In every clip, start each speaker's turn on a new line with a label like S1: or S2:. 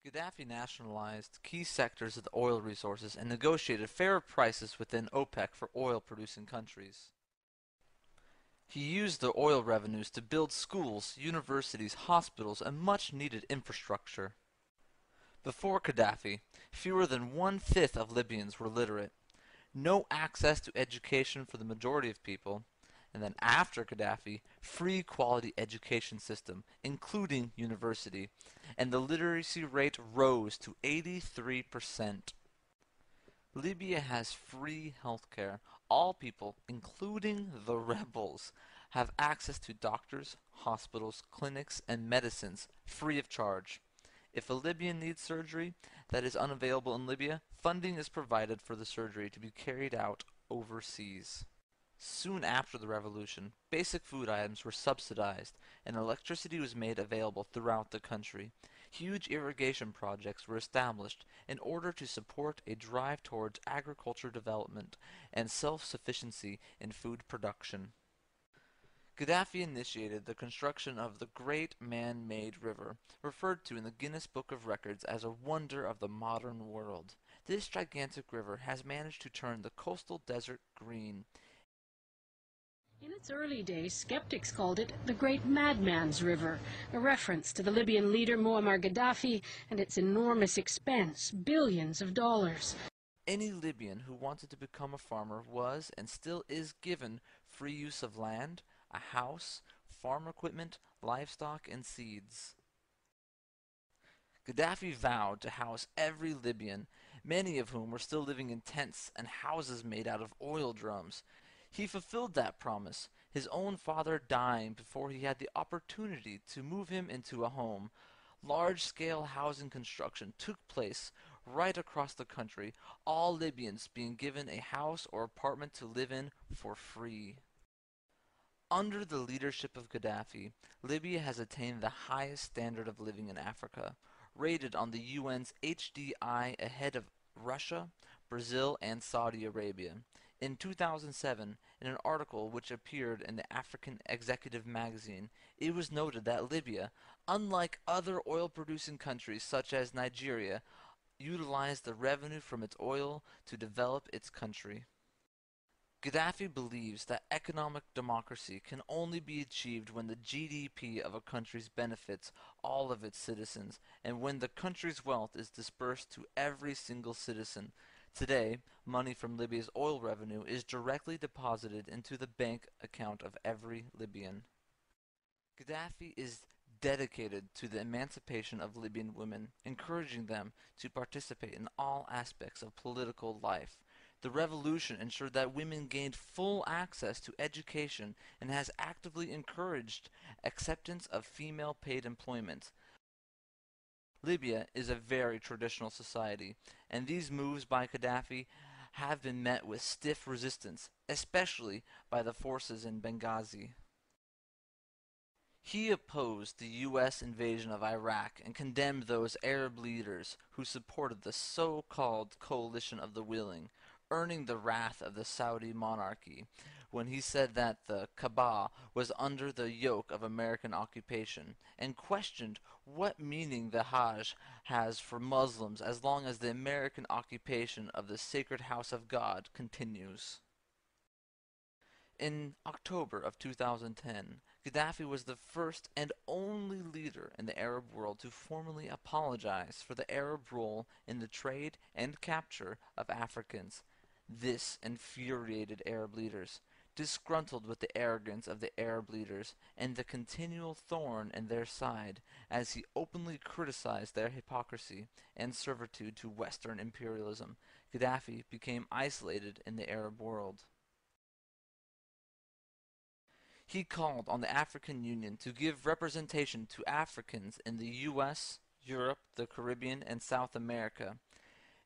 S1: Gaddafi nationalized key sectors of the oil resources and negotiated fairer prices within OPEC for oil-producing countries. He used the oil revenues to build schools, universities, hospitals, and much-needed infrastructure. Before Gaddafi, fewer than one-fifth of Libyans were literate, no access to education for the majority of people, and then after Gaddafi, free quality education system, including university, and the literacy rate rose to 83%. Libya has free healthcare. All people, including the rebels, have access to doctors, hospitals, clinics, and medicines free of charge. If a Libyan needs surgery that is unavailable in Libya, funding is provided for the surgery to be carried out overseas. Soon after the revolution, basic food items were subsidized and electricity was made available throughout the country. Huge irrigation projects were established in order to support a drive towards agriculture development and self-sufficiency in food production. Gaddafi initiated the construction of the Great Man-Made River, referred to in the Guinness Book of Records as a wonder of the modern world. This gigantic river has managed to turn the coastal desert green.
S2: In its early days, skeptics called it the Great Madman's River, a reference to the Libyan leader Muammar Gaddafi and its enormous expense, billions of dollars.
S1: Any Libyan who wanted to become a farmer was and still is given free use of land, a house, farm equipment, livestock, and seeds. Gaddafi vowed to house every Libyan, many of whom were still living in tents and houses made out of oil drums. He fulfilled that promise, his own father dying before he had the opportunity to move him into a home. Large-scale housing construction took place right across the country, all Libyans being given a house or apartment to live in for free. Under the leadership of Gaddafi, Libya has attained the highest standard of living in Africa, rated on the UN's HDI ahead of Russia, Brazil, and Saudi Arabia. In 2007, in an article which appeared in the African Executive magazine, it was noted that Libya, unlike other oil-producing countries such as Nigeria, utilized the revenue from its oil to develop its country. Gaddafi believes that economic democracy can only be achieved when the GDP of a country benefits all of its citizens and when the country's wealth is dispersed to every single citizen. Today, money from Libya's oil revenue is directly deposited into the bank account of every Libyan. Gaddafi is dedicated to the emancipation of Libyan women, encouraging them to participate in all aspects of political life. The revolution ensured that women gained full access to education and has actively encouraged acceptance of female paid employment. Libya is a very traditional society, and these moves by Gaddafi have been met with stiff resistance, especially by the forces in Benghazi. He opposed the U.S. invasion of Iraq and condemned those Arab leaders who supported the so-called coalition of the willing, earning the wrath of the Saudi monarchy when he said that the Kaaba was under the yoke of American occupation, and questioned what meaning the Hajj has for Muslims as long as the American occupation of the sacred house of God continues. In October of 2010, Gaddafi was the first and only leader in the Arab world to formally apologize for the Arab role in the trade and capture of Africans. This infuriated Arab leaders, disgruntled with the arrogance of the Arab leaders and the continual thorn in their side, as he openly criticized their hypocrisy and servitude to Western imperialism. Gaddafi became isolated in the Arab world. He called on the African Union to give representation to Africans in the U.S., Europe, the Caribbean, and South America.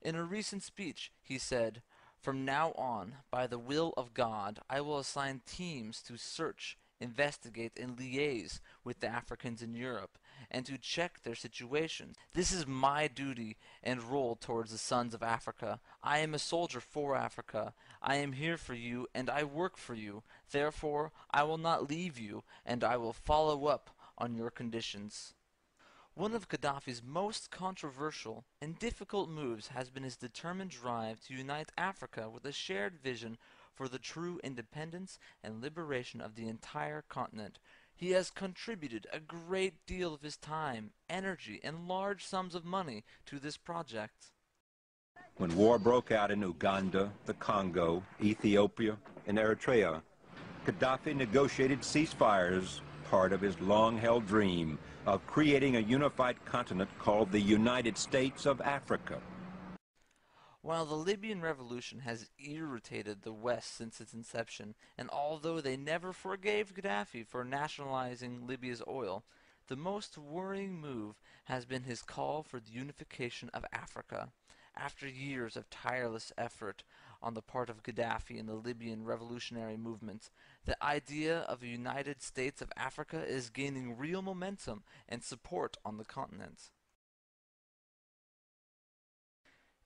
S1: In a recent speech, he said, "From now on, by the will of God, I will assign teams to search, investigate, and liaise with the Africans in Europe, and to check their situations. This is my duty and role towards the sons of Africa. I am a soldier for Africa. I am here for you, and I work for you. Therefore, I will not leave you, and I will follow up on your conditions." One of Gaddafi's most controversial and difficult moves has been his determined drive to unite Africa with a shared vision for the true independence and liberation of the entire continent. He has contributed a great deal of his time, energy, and large sums of money to this project.
S3: When war broke out in Uganda, the Congo, Ethiopia, and Eritrea, Gaddafi negotiated ceasefires, part of his long-held dream of creating a unified continent called the United States of Africa.
S1: While the Libyan revolution has irritated the West since its inception, and although they never forgave Gaddafi for nationalizing Libya's oil, the most worrying move has been his call for the unification of Africa. After years of tireless effort on the part of Gaddafi and the Libyan revolutionary movement, the idea of a United States of Africa is gaining real momentum and support on the continent.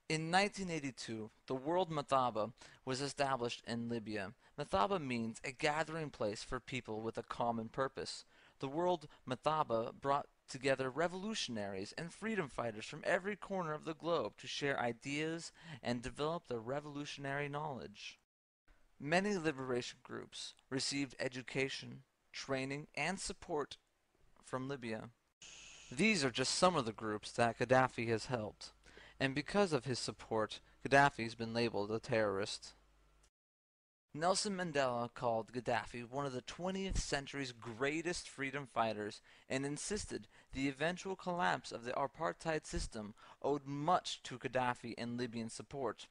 S1: In 1982, the World Mathaba was established in Libya. Mathaba means a gathering place for people with a common purpose. The World Mathaba brought together revolutionaries and freedom fighters from every corner of the globe to share ideas and develop their revolutionary knowledge. Many liberation groups received education, training, and support from Libya. These are just some of the groups that Gaddafi has helped, and because of his support, Gaddafi has been labeled a terrorist. Nelson Mandela called Gaddafi one of the 20th century's greatest freedom fighters and insisted the eventual collapse of the apartheid system owed much to Gaddafi and Libyan support.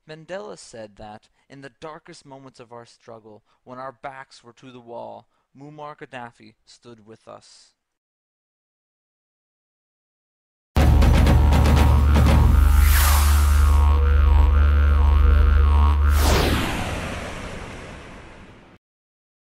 S1: Mandela said that, in the darkest moments of our struggle, when our backs were to the wall, Muammar Gaddafi stood with us.